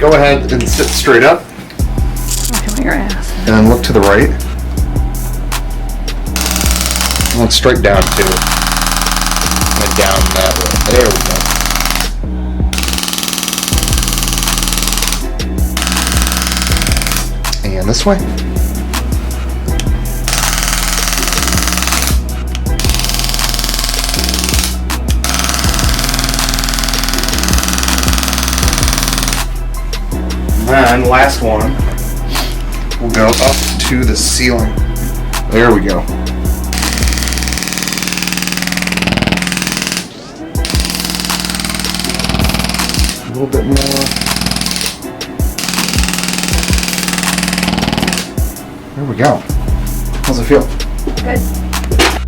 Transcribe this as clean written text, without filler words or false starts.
Go ahead and sit straight up. Okay, your ass. And then look to the right. And look straight down too. And down that way. There we go. And this way. And last one, we'll go up to the ceiling. There we go. A little bit more. There we go. How's it feel? Good.